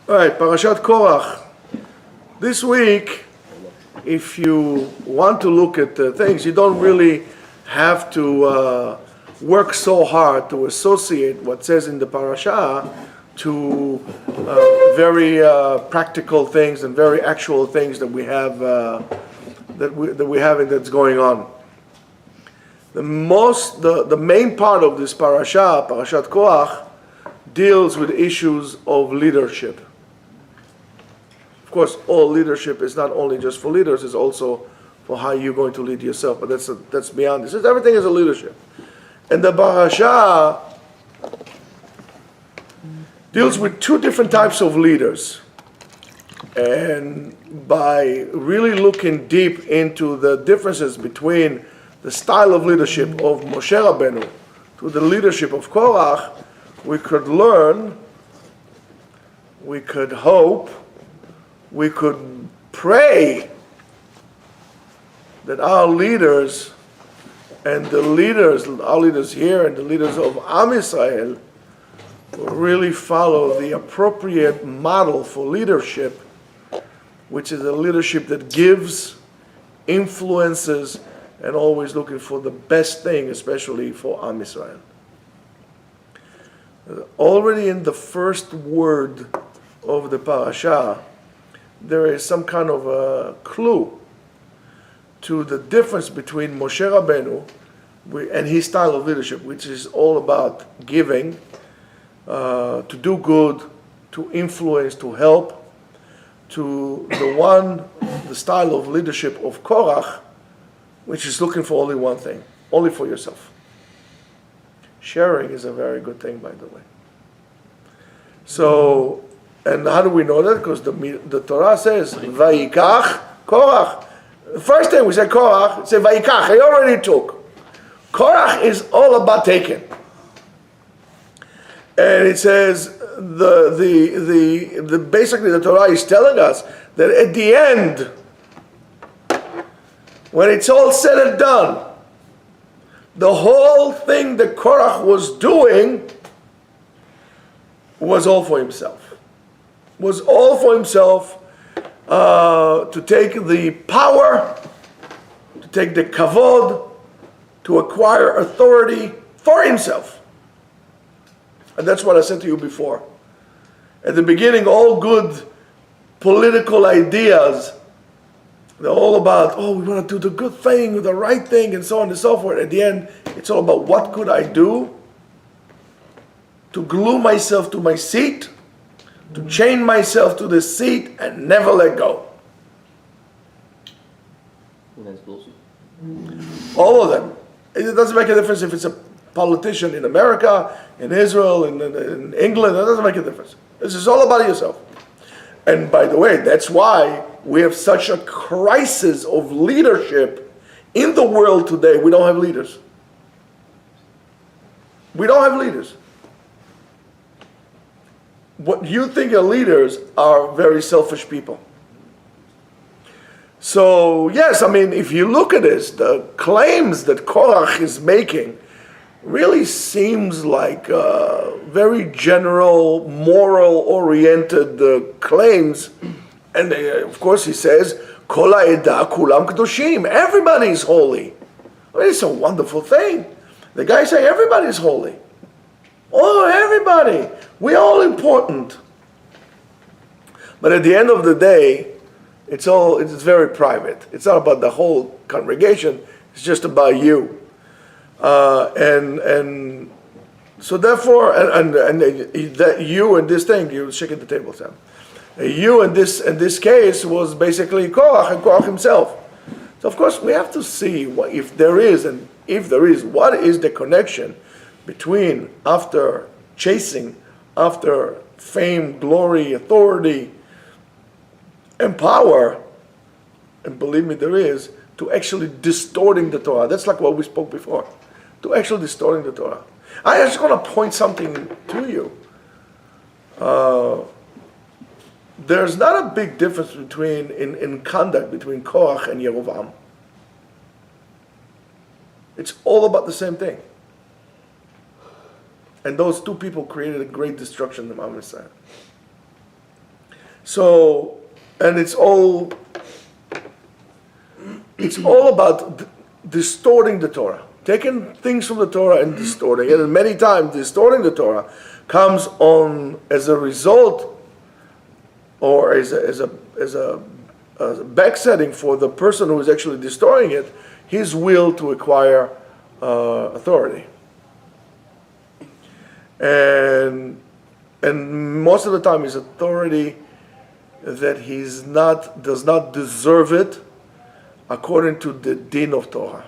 All right, Parashat Korach. This week, if you want to look at things, you don't really have to work so hard to associate what says in the parasha to very practical things and very actual things that we have that's going on. The main part of this parasha, Parashat Korach, deals with issues of leadership. Of course, all leadership is not only just for leaders; it's also for how you're going to lead yourself. But that's beyond this. Everything is a leadership, and the parasha deals with two different types of leaders. And by really looking deep into the differences between the style of leadership of Moshe Rabbeinu to the leadership of Korach, we could learn, we could hope, we could pray that our leaders and our leaders here and the leaders of Am Yisrael will really follow the appropriate model for leadership, which is a leadership that gives, influences, and always looking for the best thing, especially for Am Yisrael. Already in the first word of the parasha, there is some kind of a clue to the difference between Moshe Rabbeinu and his style of leadership, which is all about giving, to do good, to influence, to help, to the style of leadership of Korach, which is looking for only one thing, only for yourself. Sharing is a very good thing, by the way. So, and how do we know that? Because the Torah says, Vayikach Korach. The first thing we say Korach, it says Vayikach, he already took. Korach is all about taking. And it says, basically the Torah is telling us that at the end, when it's all said and done, the whole thing that Korach was doing was all for himself. Was all for himself, to take the power, to take the kavod, to acquire authority for himself. And that's what I said to you before. At the beginning, all good political ideas, they're all about, we want to do the good thing, the right thing, and so on and so forth. At the end, it's all about what could I do to glue myself to my seat, to chain myself to the seat and never let go. And that's bullshit. All of them. It doesn't make a difference if it's a politician in America, in Israel, in England. It doesn't make a difference. This is all about yourself. And by the way, that's why we have such a crisis of leadership in the world today. We don't have leaders. We don't have leaders. What you think are leaders are very selfish people. So yes, if you look at this, the claims that Korach is making really seems like very general, moral-oriented claims. And of course he says, Kol ha'edah kulam kedoshim. Everybody's holy. It's a wonderful thing. The guy saying everybody's holy. Oh, everybody. We're all important. But at the end of the day, it's very private. It's not about the whole congregation. It's just about you. And so therefore, and that you in this thing, you're shaking the table, Sam. You in this case was basically Korach and Korach himself. So of course we have to see if there is, what is the connection between after chasing after fame, glory, authority, and power, and believe me, there is, to actually distorting the Torah. That's like what we spoke before. To actually distorting the Torah. I just want to point something to you. There's not a big difference in conduct between Korach and Yerovam. It's all about the same thing. And those two people created a great destruction in Am Yisrael. So, and it's all about distorting the Torah, taking things from the Torah and distorting it. And many times, distorting the Torah comes on as a result, or as a backsetting for the person who is actually distorting it, his will to acquire authority. And most of the time, his authority that does not deserve it according to the din of Torah.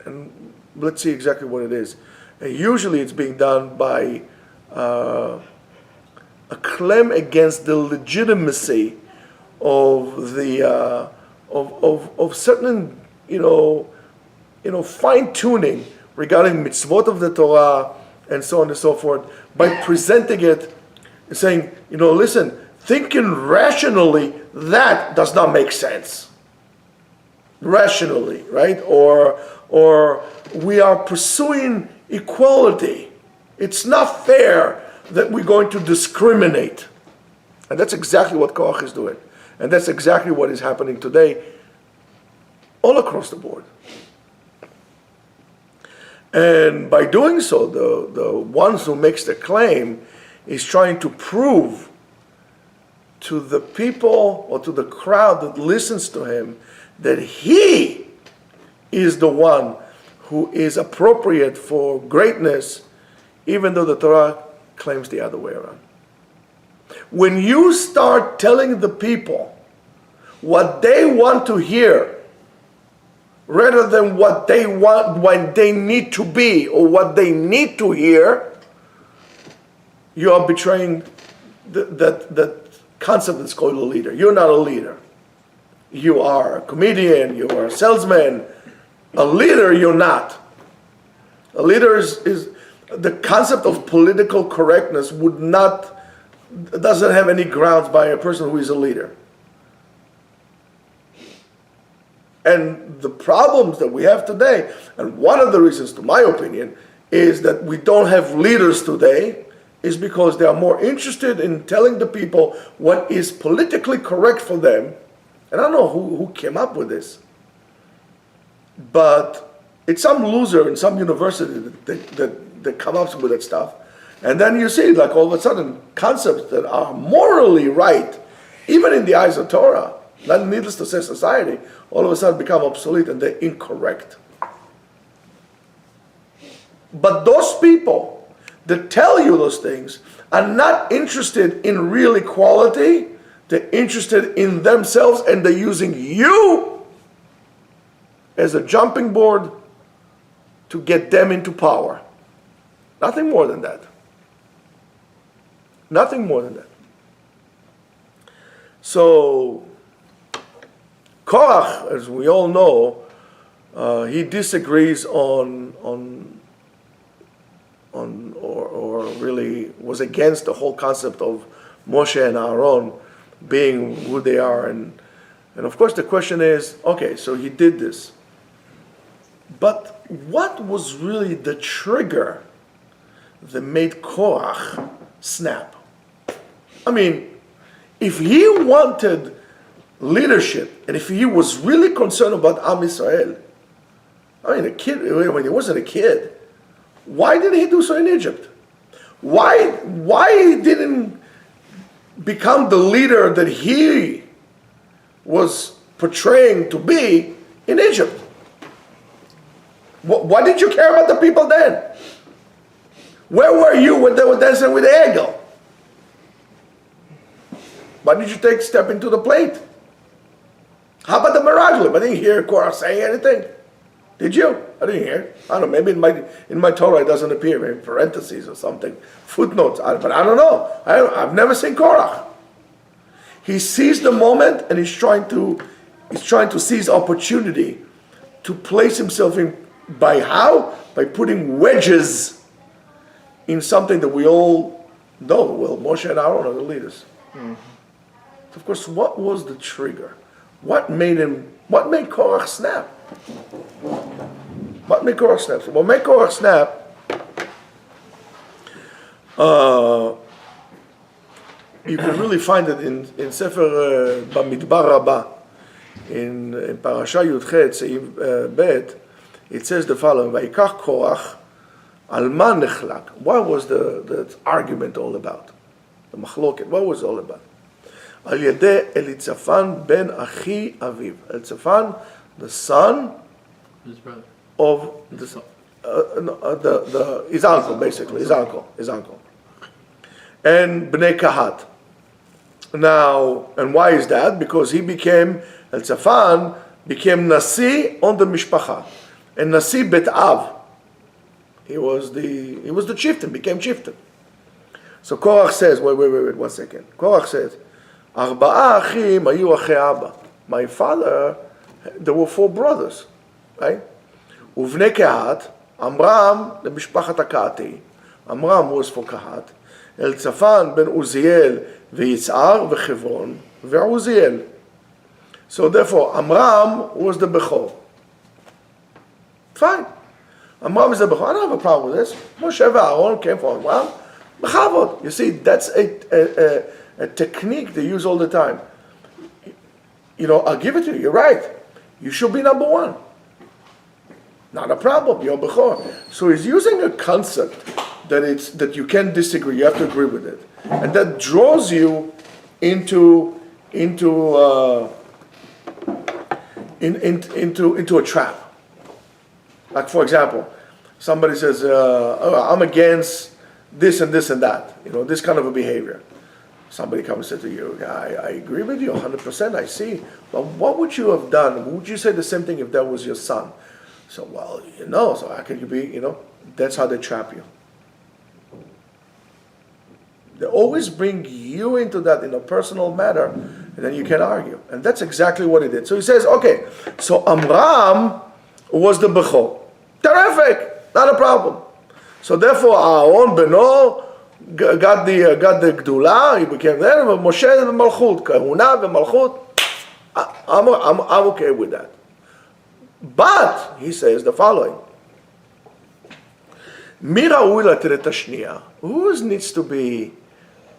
And let's see exactly what it is. And usually it's being done by a claim against the legitimacy of the of certain fine tuning regarding mitzvot of the Torah and so on and so forth, by presenting it and saying, listen, thinking rationally, that does not make sense. Rationally, right? Or we are pursuing equality. It's not fair that we're going to discriminate. And that's exactly what Korach is doing. And that's exactly what is happening today all across the board. And by doing so, the ones who makes the claim is trying to prove to the people or to the crowd that listens to him that he is the one who is appropriate for greatness, even though the Torah claims the other way around. When you start telling the people what they want to hear, rather than what they want, what they need to be, or what they need to hear, you are betraying that concept that's called a leader. You're not a leader. You are a comedian, you are a salesman. A leader, you're not. A leader is the concept of political correctness doesn't have any grounds by a person who is a leader. And the problems that we have today, and one of the reasons, to my opinion, is that we don't have leaders today, is because they are more interested in telling the people what is politically correct for them. And I don't know who came up with this, but it's some loser in some university that come up with that stuff. And then you see, like, all of a sudden, concepts that are morally right, even in the eyes of Torah, not needless to say society, all of a sudden become obsolete and they're incorrect. But those people that tell you those things are not interested in real equality. They're interested in themselves, and they're using you as a jumping board to get them into power. Nothing more than that. Nothing more than that. So Korach, as we all know, he disagrees or really was against the whole concept of Moshe and Aaron being who they are. And of course the question is, okay, so he did this. But what was really the trigger that made Korach snap? I mean, if he wanted leadership, and if he was really concerned about Am Yisrael, I mean, when he wasn't a kid, why didn't he do so in Egypt? Why he didn't become the leader that he was portraying to be in Egypt? Why did you care about the people then? Where were you when they were dancing with the eagle? Why did you step into the plate? How about the Meraglim? I didn't hear Korach saying anything. Did you? I didn't hear. I don't know. Maybe in my Torah it doesn't appear, maybe in parentheses or something, footnotes. But I don't know. I've never seen Korach. He sees the moment and he's trying to seize opportunity to place himself in. By how? By putting wedges in something that we all know. Well, Moshe and Aaron are the leaders. Mm-hmm. Of course, what was the trigger? What made Korach snap? What made Korach snap? What made Korach snap you can really find it in Sefer Bamidbar Rabbah, in Parasha Yudchet Seif Bet. It says the following: Vayikach Korach al ma nechlak. What was the argument all about? The machloket. What was it all about? Al yedei Elitzafan ben Achi Aviv. Elitzafan, the son His brother. of his uncle, basically, his uncle. And Bnei Kahat. Now, and why is that? Because he became, Elitzafan became Nasi on the Mishpacha. And Nasi Bet Av. He was the chieftain, became chieftain. So Korach says, wait, 1 second. Korach says, Arba'a achim ayu achei Abba. My father, there were 4 brothers, right? Uvnei Kahat, Amram, the Mishpachat HaKahati. Amram was for Kahat. Elitzafan ben Uziel, V'yitzar, V'chevron, V'uziel. So therefore, Amram was the Bechor. Fine. Amram is the Bechor. I don't have a problem with this. Moshe Rabbeinu came from Amram. Bechavod. You see, that's a technique they use all the time. You know, I'll give it to you. You're right. You should be number 1. Not a problem. You're Bechor. So he's using a concept that you can't disagree. You have to agree with it, and that draws you into a trap. Like, for example, somebody says, I'm against this and this and that, this kind of a behavior. Somebody comes and says to you, I agree with you 100%, I see. But what would you have done? Would you say the same thing if that was your son? So, well, so how can you be, that's how they trap you. They always bring you into that in a personal matter, and then you can argue. And that's exactly what he did. So he says, okay, so Amram was the Bechor. Terrific, not a problem. So therefore, Aaron Beno got the Gdula, he became there, but Moshe the Malchut, Kahuna the Malchut. I'm okay with that. But he says the following: who needs to be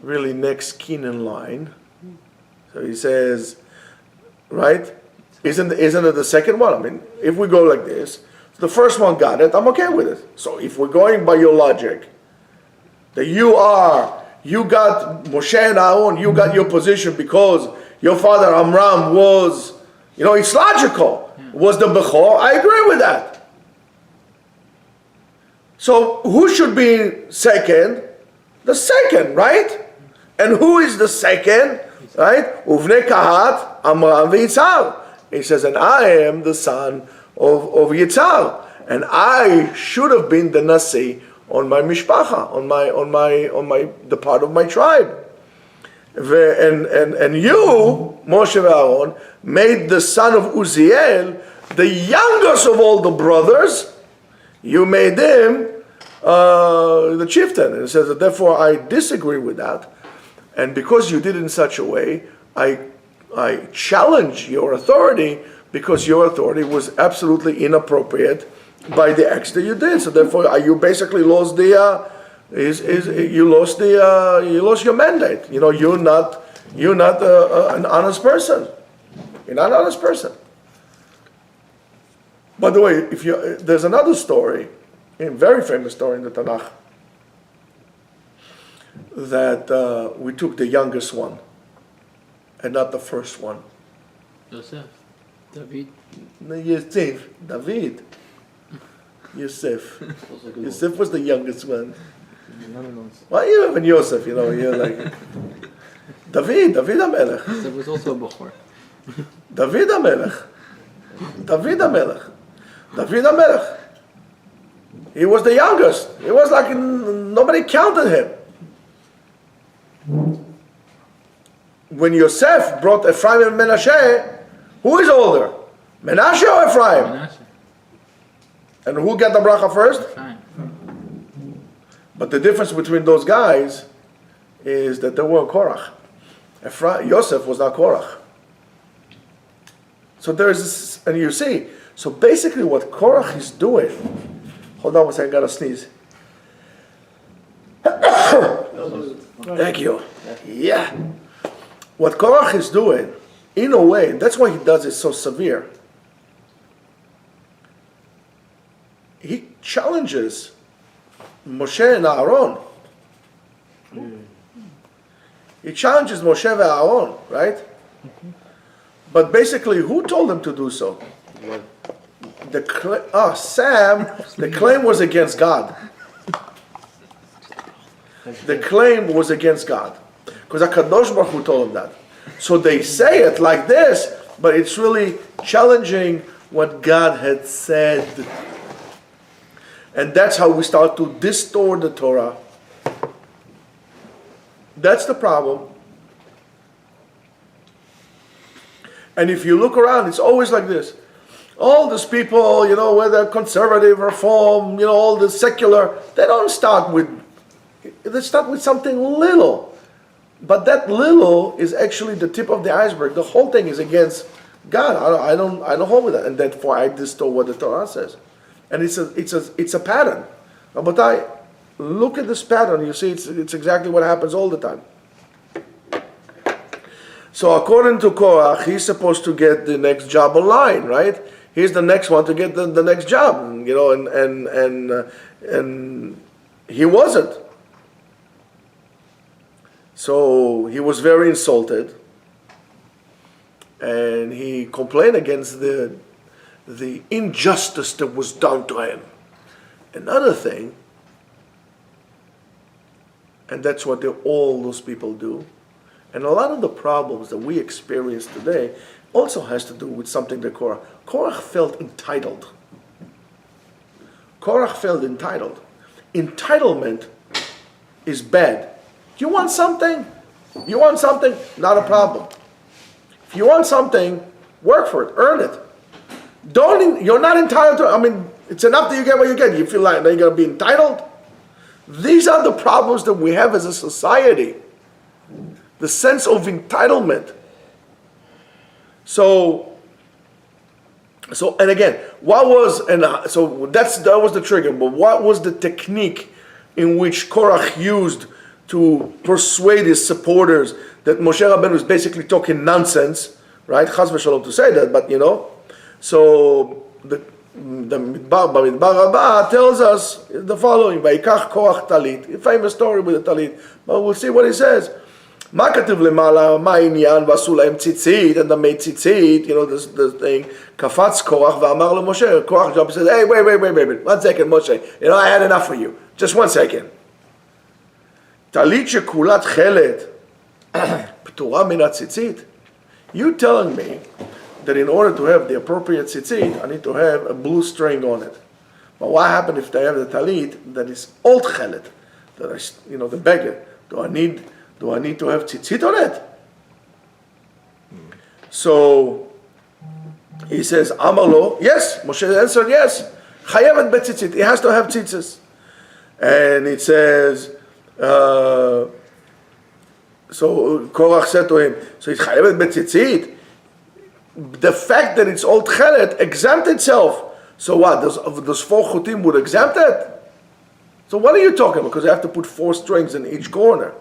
really next kin in line? So he says, right? Isn't it the second one? I mean, if we go like this, the first one got it, I'm okay with it. So if we're going by your logic, that you got Moshe and Aaron, you got your position because your father Amram was, it's logical, was the Bechor, I agree with that. So who should be second? The second, right? And who is the second? Right? Uvnei Kahat, Amram v'Yitzar. He says, and I am the son of Yitzhar, and I should have been the Nasi on my mishpacha, on the part of my tribe. And you, Moshe and Aaron, made the son of Uziel, the youngest of all the brothers, you made him the chieftain. And it says that therefore I disagree with that, and because you did it in such a way, I challenge your authority, because your authority was absolutely inappropriate by the acts that you did. So therefore, you basically lost you lost your mandate. You're not an honest person. You're not an honest person. By the way, there's another story, a very famous story in the Tanakh, that we took the youngest one, and not the first one. Yosef. David. David. Yosef. Yosef was the youngest one. Why you even Yosef? You're like David HaMelech. Yosef was also a Bechor. David HaMelech. He was the youngest. He was like nobody counted him. When Yosef brought Ephraim and Menashe, who is older? Menashe or Ephraim? Menashe. And who got the bracha first? Ephraim. But the difference between those guys is that they were Korach. Yosef was not Korach. So there is this, and you see, so basically what Korach is doing, hold on one second, I gotta sneeze. Thank you. Yeah. What Korach is doing, in a way, that's why he does it so severe. He challenges Moshe and Aaron. He challenges Moshe and Aaron, right? But basically, who told him to do so? Sam, the claim was against God. The claim was against God. Because HaKadosh Baruch Hu told him that. So they say it like this, but it's really challenging what God had said. And that's how we start to distort the Torah. That's the problem. And if you look around, it's always like this. All these people, whether conservative, reform, all the secular, they start with something little. But that little is actually the tip of the iceberg. The whole thing is against God. I don't hold with that. And therefore I distort what the Torah says. And it's a pattern. But I look at this pattern, you see it's exactly what happens all the time. So according to Korach, he's supposed to get the next job online, right? He's the next one to get the next job, and he wasn't. So he was very insulted, and he complained against the injustice that was done to him. Another thing, and that's what all those people do, and a lot of the problems that we experience today also has to do with something that Korach felt entitled. Korach felt entitled. Entitlement is bad. You want something? Not a problem. If you want something, work for it, earn it. You're not entitled to, it's enough that you get what you get. You feel like you're going to be entitled? These are the problems that we have as a society. The sense of entitlement. So and again, that was the trigger, but what was the technique in which Korach used to persuade his supporters that Moshe Rabbeinu was basically talking nonsense, right? Chas v'shalom to say that, but so the Bamidbar Rabbah tells us the following: Vayikach Korach talit, a famous story with the talit, but we'll see what he says. מה כתוב למעלה, מה העניין, ועשו להם ציצית, and they made ציצית, the thing, קפץ קורח ואמר למשה, קורח jump and says, hey, wait, 1 second, Moshe, I had enough for you, just 1 second. טלית שכולה תכלת, פטורה מן הציצית? You telling me that in order to have the appropriate tzitzit, I need to have a blue string on it. But what happens if they have the talit that is all tchelet, that is, the beggar? Do I need to have tzitzit on it? So he says, Amalo, yes. Moshe answered, yes. Chayavet betzitzit. He has to have tzitzis. And it says, so Korach said to him, so it's chayavet betzitzit. The fact that it's all tchelet exempt itself. So what? Those 4 chutim would exempt it? So what are you talking about? Because you have to put 4 strings in each corner.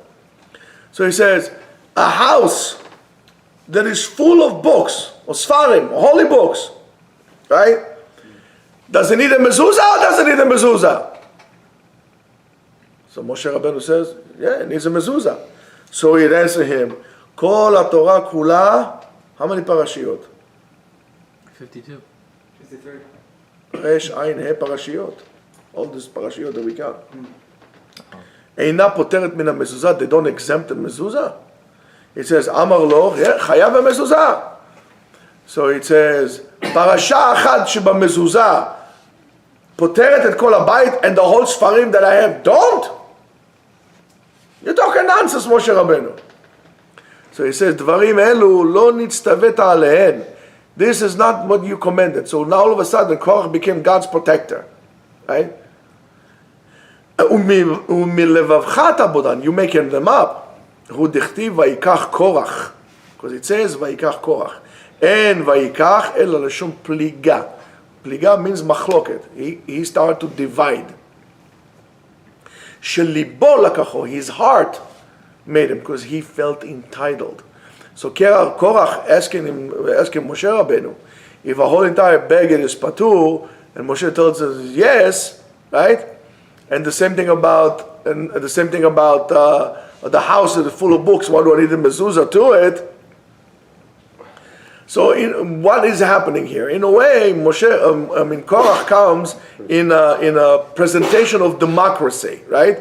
So he says, a house that is full of books, or sfarim, or holy books, right? Does it need a mezuzah or does it need a mezuzah? So Moshe Rabbeinu says, yeah, it needs a mezuzah. So he'd answer him, Kol HaTorah kula, how many parashiyot? 52. 53. Resh, Ayin, He parashiyot. All these parashiyot that we count. Eina poteret min ha-mezuzah, they don't exempt the mezuzah. It says, Amar lo, chayav ha-mezuzah. So it says, parasha achad sheba-mezuzah, poteret et kol habayit, and the whole sfarim that I have don't? You're talking nonsense, Moshe Rabbeinu. So he says, dvarim elu lo nitztaveta alehen. This is not what you commanded. So now all of a sudden, Korach became God's protector. Right? You making them up. Hu dichtiv vayikach Korach. Because it says vayikach Korach. And vayikach ela lashon pliga. Pliga means machloket. He started to divide. Shelibo lakacho, his heart made him, because he felt entitled. So Korach asking Moshe Rabbeinu, if a whole entire beggar is patur, and Moshe tells us yes, right? And the same thing about the house is full of books. Why do I need a mezuzah to it? So what is happening here? In a way, Korach comes in a presentation of democracy, right?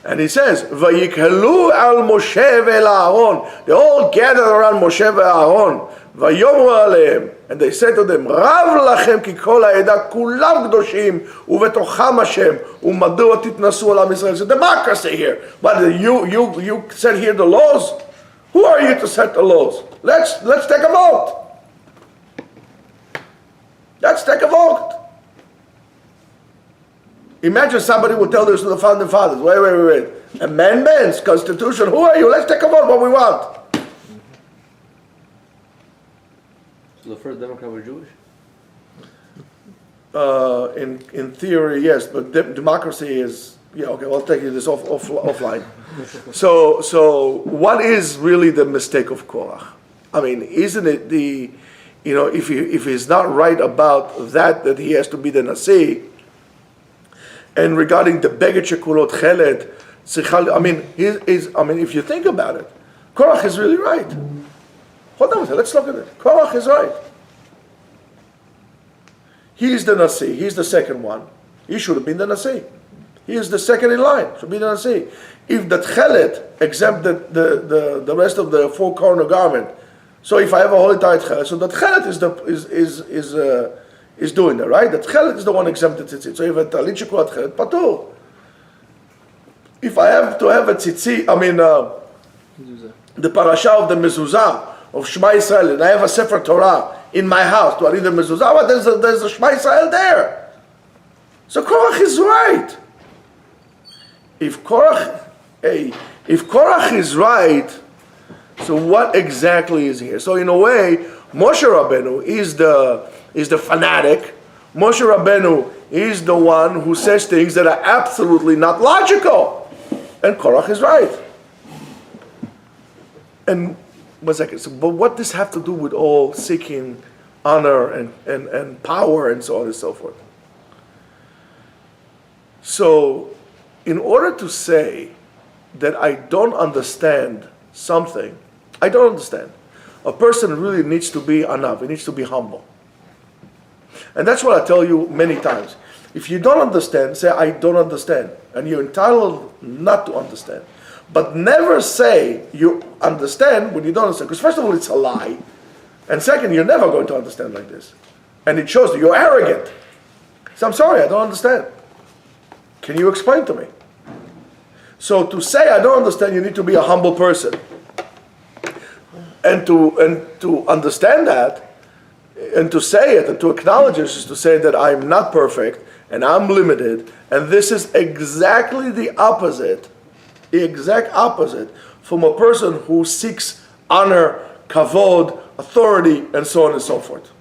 And he says, "Vayikhalu al Moshe ve'el Aaron." They all gathered around Moshe ve'Aaron. Vayomu aleim, and they said to them, "Rav lachem ki kol ha'eda kulam kedoshim uvetocham Hashem umadua titnasu al Am Yisrael." It's a democracy here. But you set here the laws. Who are you to set the laws? Let's take a vote. Let's take a vote. Imagine somebody would tell this to the founding fathers. Wait. Amendments, Constitution. Who are you? Let's take a vote what we want. So the first Democrat was Jewish? In theory, yes, but democracy is, okay, I'll take you this offline. So what is really the mistake of Korach? I mean, isn't it if he's not right about that he has to be the Nasi, and regarding the beged shekulot chelet, if you think about it, Korach is really right. Hold on a second, let's look at it. Korach is right. He's the Nasi, he's the second one. He should have been the Nasi. He is the second in line, should be the Nasi. If the chelet exempted the rest of the four corner garment, so if I have a holy tight chelet, so that chelet is doing that, right? That chelet is the one exempted tzitzit. So if a talit shekulat chelet, patur. If I have to have a tzitzit, the parasha of the mezuzah of Shema Yisrael, and I have a Sefer Torah in my house, do I read the mezuzah? Well, there's a Shema Yisrael there. So Korach is right. If Korach is right, so what exactly is here? So in a way, Moshe Rabbeinu is the fanatic. Moshe Rabbeinu is the one who says things that are absolutely not logical. And Korach is right. And 1 second, but what does this have to do with all seeking honor and power and so on and so forth? So, in order to say that I don't understand something, I don't understand. A person really needs to be anav, he needs to be humble. And that's what I tell you many times. If you don't understand, say, I don't understand. And you're entitled not to understand. But never say you understand when you don't understand. Because first of all, it's a lie. And second, you're never going to understand like this. And it shows that you're arrogant. So I'm sorry, I don't understand. Can you explain to me? So to say I don't understand, you need to be a humble person. And to understand that, and to say it, and to acknowledge it, is to say that I'm not perfect, and I'm limited, and this is exactly the exact opposite from a person who seeks honor, kavod, authority, and so on and so forth.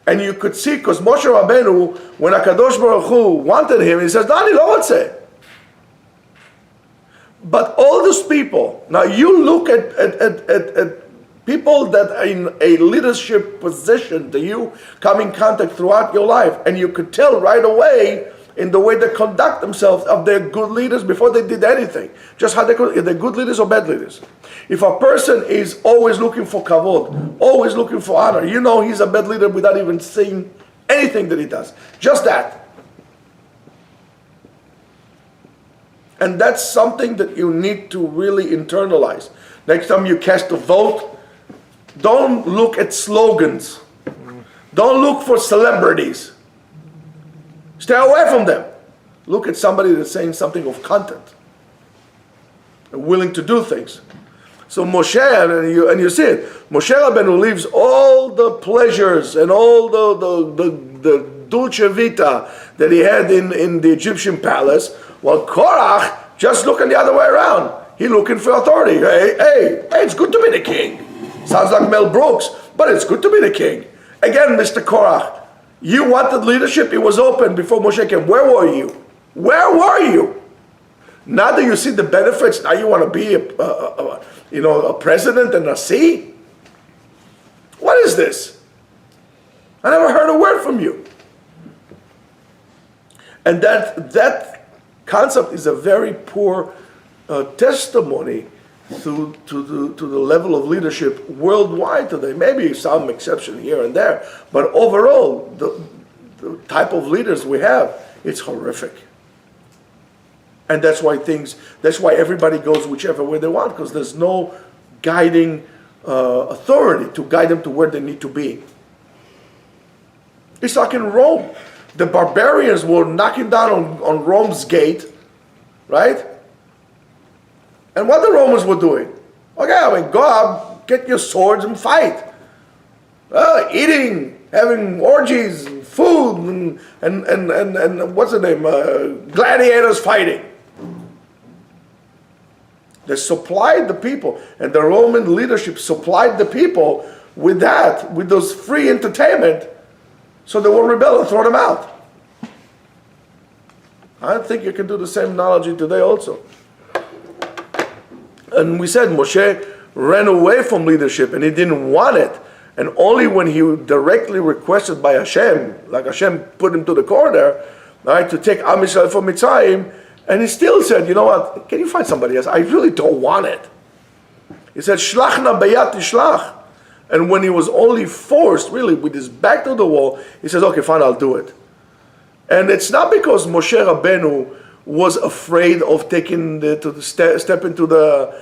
And you could see, because Moshe Rabbeinu, when HaKadosh Baruch Hu wanted him, he says, Dani, lo רוצה. But all those people, now you look at people that are in a leadership position that you come in contact throughout your life, and you could tell right away in the way they conduct themselves of their good leaders before they did anything. Just how if they're good leaders or bad leaders. If a person is always looking for kavod, always looking for honor, you know he's a bad leader without even seeing anything that he does. Just that. And that's something that you need to really internalize. Next time you cast a vote, don't look at slogans. Don't look for celebrities. Stay away from them. Look at somebody that's saying something of content and willing to do things. So Moshe, and you see it, Moshe Rabbeinu leaves all the pleasures and all the dulce vita that he had in the Egyptian palace, while Korach just looking the other way around. He looking for authority. Hey, it's good to be the king. Sounds like Mel Brooks, but it's good to be the king. Again, Mr. Korach, you wanted leadership, it was open before Moshe came. Where were you? Where were you? Now that you see the benefits, now you want to be a president and a C? What is this? I never heard a word from you. And that concept is a very poor testimony to the level of leadership worldwide today. Maybe some exception here and there, but overall, the type of leaders we have, it's horrific. And that's why everybody goes whichever way they want, because there's no guiding authority to guide them to where they need to be. It's like in Rome. The barbarians were knocking down on Rome's gate, right? And what the Romans were doing? Okay, go out, get your swords and fight. Eating, having orgies, food, and what's the name? Gladiators fighting. They supplied the people, and the Roman leadership supplied the people with that, with those free entertainment, so they will rebel and throw them out. I think you can do the same analogy today also. And we said Moshe ran away from leadership and he didn't want it. And only when he directly requested by Hashem, like Hashem put him to the corner, right, to take Am Yisrael from Mitzrayim, and he still said, you know what, can you find somebody else? I really don't want it. He said, Shlachna bayat tishlach. And when he was only forced, really, with his back to the wall, he says, okay, fine, I'll do it. And it's not because Moshe Rabbeinu was afraid of taking step into the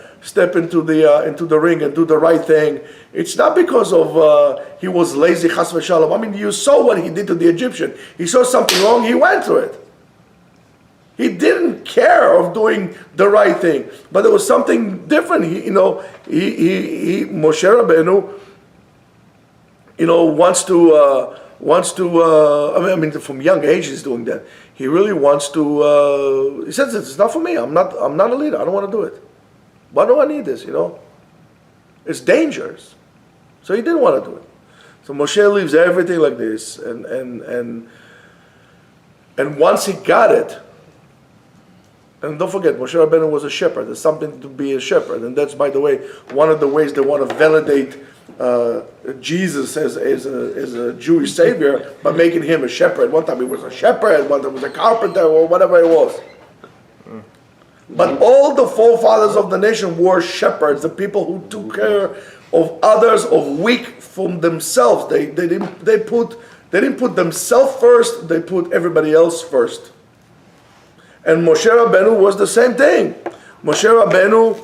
ring and do the right thing. It's not because of he was lazy, chas v'shalom. I mean, you saw what he did to the Egyptian. He saw something wrong, he went to it. He didn't care of doing the right thing, but there was something different. Moshe Rabbeinu, wants to. I mean, from young age he's doing that. He really wants to. He says it's not for me. I'm not a leader. I don't want to do it. Why do I need this? It's dangerous. So he didn't want to do it. So Moshe leaves everything like this, and once he got it. And don't forget, Moshe Rabbeinu was a shepherd. There's something to be a shepherd. And that's, by the way, one of the ways they want to validate Jesus as a Jewish savior by making him a shepherd. One time he was a shepherd, one time he was a carpenter, or whatever it was. But all the forefathers of the nation were shepherds, the people who took care of others, of weak from themselves. They didn't put themselves first, they put everybody else first. And Moshe Rabbeinu was the same thing. Moshe Rabbeinu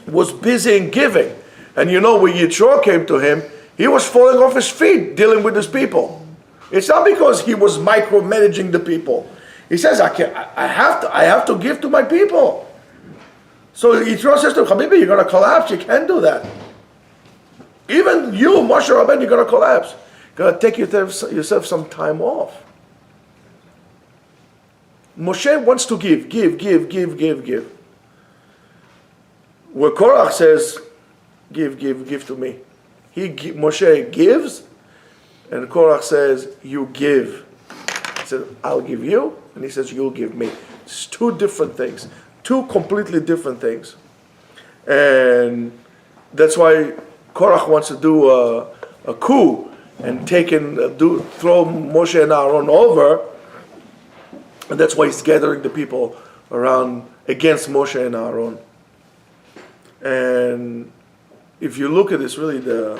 was busy in giving. And when Yitro came to him, he was falling off his feet dealing with his people. It's not because he was micromanaging the people. He says, I have to give to my people. So Yitro says to him, Habibi, you're going to collapse. You can't do that. Even you, Moshe Rabbeinu, you're going to collapse. You're going to take yourself some time off. Moshe wants to give. Where Korach says, give to me. Moshe gives, and Korach says, you give. He said, I'll give you, and he says, you'll give me. It's two different things. Two completely different things. And that's why Korach wants to do a coup and throw Moshe and Aaron over. And that's why he's gathering the people around against Moshe and Aaron. And if you look at this, really, the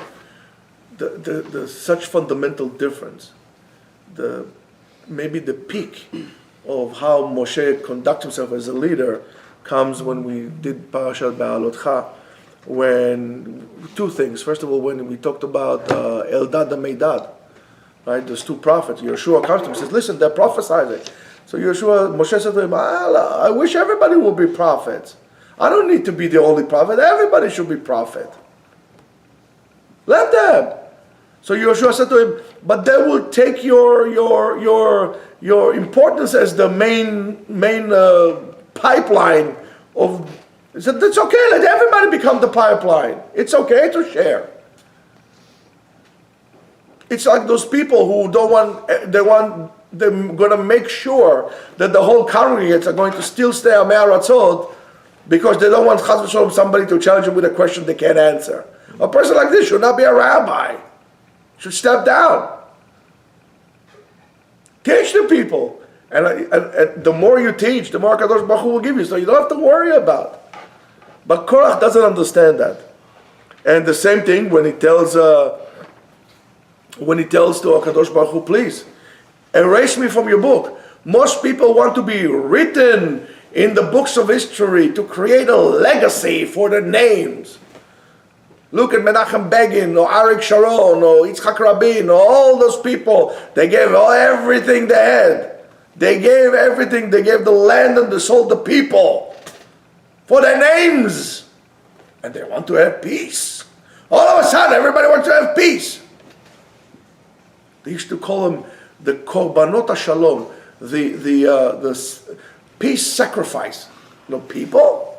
such fundamental difference, maybe the peak of how Moshe conducts himself as a leader comes when we did Parashat Ba'alotcha, when two things. First of all, when we talked about Eldad and Medad, right? There's two prophets. Yeshua comes to him and says, listen, they're prophesying. So Moshe said to him, I wish everybody would be prophets. I don't need to be the only prophet. Everybody should be prophet. Let them. So Yeshua said to him, but they will take your importance as the main pipeline of. He said, it's okay. Let everybody become the pipeline. It's okay to share. It's like those people who they want they're going to make sure that the whole congregates are going to still stay on Me'aratzot because they don't want Chas v'Shalom somebody to challenge them with a question they can't answer. A person like this should not be a rabbi. Should step down. Teach the people. And the more you teach, the more Kadosh Baruch Hu will give you. So you don't have to worry about it. But Korach doesn't understand that. And the same thing when he tells to HaKadosh Baruch Hu, please, erase me from your book. Most people want to be written in the books of history to create a legacy for their names. Look at Menachem Begin, or Arik Sharon, or Yitzhak Rabin, or all those people. They gave everything they had. They gave everything. They gave the land and they sold the people for their names. And they want to have peace. All of a sudden, everybody wants to have peace. They used to call them the Korbanot HaShalom, the peace sacrifice. People,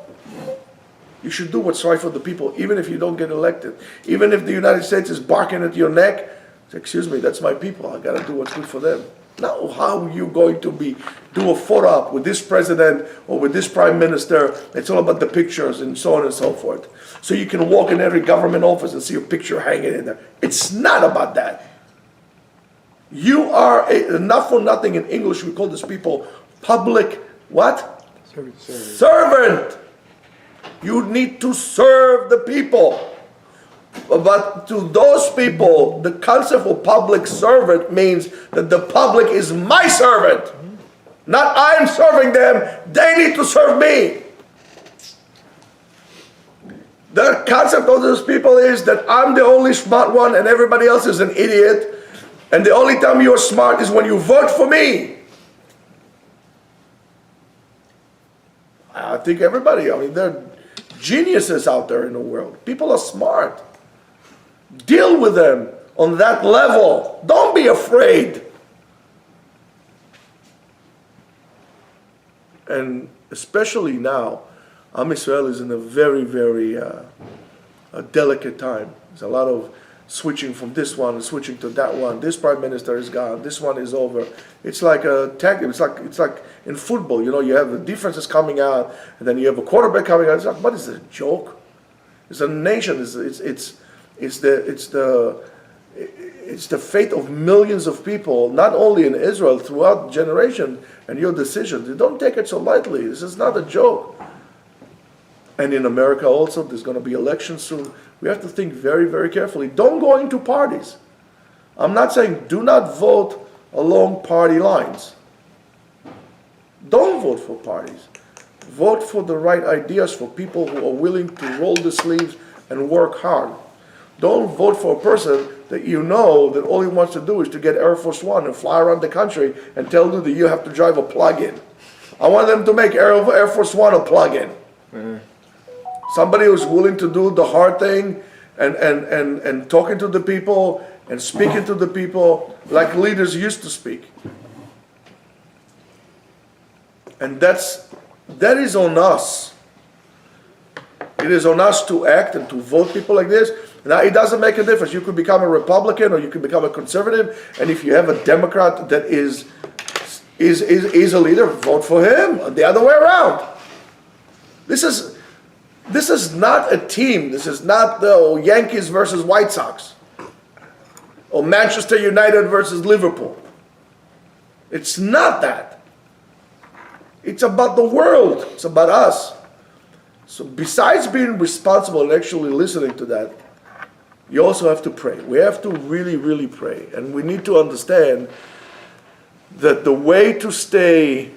you should do what's right for the people, even if you don't get elected. Even if the United States is barking at your neck, say, excuse me, that's my people. I got to do what's good for them. Now, how are you going to do a photo op with this president or with this prime minister? It's all about the pictures and so on and so forth. So you can walk in every government office and see a picture hanging in there. It's not about that. You are not for nothing in English. We call these people public what? Servant. You need to serve the people. But to those people, the concept of public servant means that the public is my servant. Not I'm serving them, they need to serve me. The concept of those people is that I'm the only smart one and everybody else is an idiot. And the only time you're smart is when you vote for me. I think everybody, there are geniuses out there in the world. People are smart. Deal with them on that level. Don't be afraid. And especially now, Am Yisrael is in a very, very a delicate time. There's a lot of switching from this one and switching to that one. This prime minister is gone. This one is over. It's like a tag. It's like in football. You have the defenses coming out, and then you have a quarterback coming out. It's like, what is this, a joke? It's a nation. It's the fate of millions of people, not only in Israel, throughout generation, and your decisions. You don't take it so lightly. This is not a joke. And in America also, there's going to be elections soon. We have to think very, very carefully. Don't go into parties. I'm not saying do not vote along party lines. Don't vote for parties. Vote for the right ideas, for people who are willing to roll the sleeves and work hard. Don't vote for a person that you know that all he wants to do is to get Air Force One and fly around the country and tell you that you have to drive a plug-in. I want them to make Air Force One a plug-in. Mm-hmm. Somebody who's willing to do the hard thing and talking to the people and speaking to the people like leaders used to speak. And that is on us. It is on us to act and to vote people like this. Now, it doesn't make a difference. You could become a Republican or you could become a conservative, and if you have a Democrat that is a leader, vote for him. The other way around. This is not a team. This is not the Yankees versus White Sox or Manchester United versus Liverpool. It's not that. It's about the world. It's about us. So besides being responsible and actually listening to that, you also have to pray. We have to really, really pray. And we need to understand that the way to stay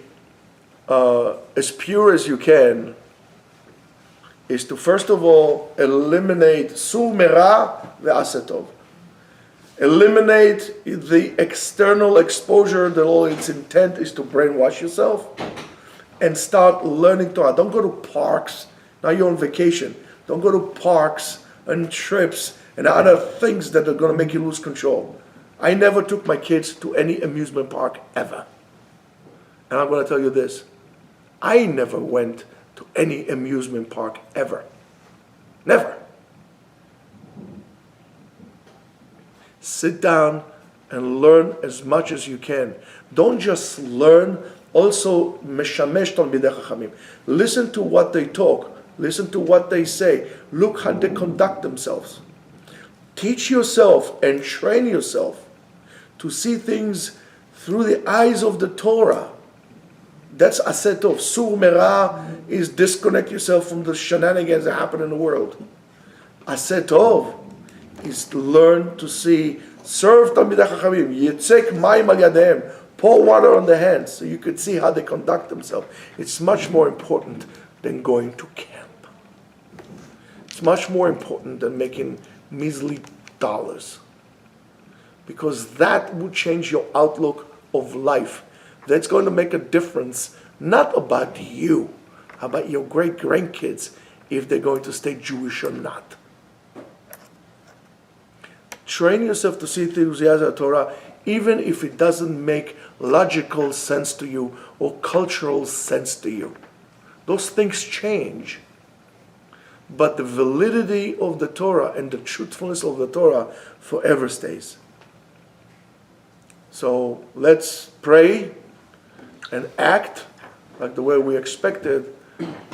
as pure as you can is to, first of all, eliminate sur mera ve'asetov. Eliminate the external exposure that all its intent is to brainwash yourself, and start learning Torah. Don't go to parks. Now you're on vacation. Don't go to parks and trips and other things that are going to make you lose control. I never took my kids to any amusement park ever. And I'm going to tell you this. I never went to any amusement park ever. Never. Sit down and learn as much as you can. Don't just learn, also meshamesh talmidei chachamim. Listen to what they talk. Listen to what they say. Look how they conduct themselves. Teach yourself and train yourself to see things through the eyes of the Torah. That's aseh tov. Sur merah is disconnect yourself from the shenanigans that happen in the world. Aseh tov is to learn to see, serve talmidei chachamim, yitzek mayim al yadeim, pour water on their hands so you could see how they conduct themselves. It's much more important than going to camp. It's much more important than making measly dollars, because that would change your outlook of life. That's going to make a difference, not about you, about your great-grandkids, if they're going to stay Jewish or not. Train yourself to see things as a Torah, even if it doesn't make logical sense to you or cultural sense to you. Those things change. But the validity of the Torah and the truthfulness of the Torah forever stays. So let's pray and act like the way we expected.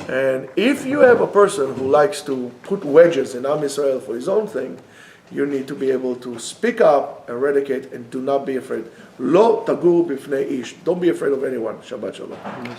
And if you have a person who likes to put wedges in Am Yisrael for his own thing, you need to be able to speak up, eradicate, and do not be afraid. Lo tagur bifnei ish. Don't be afraid of anyone. Shabbat shalom.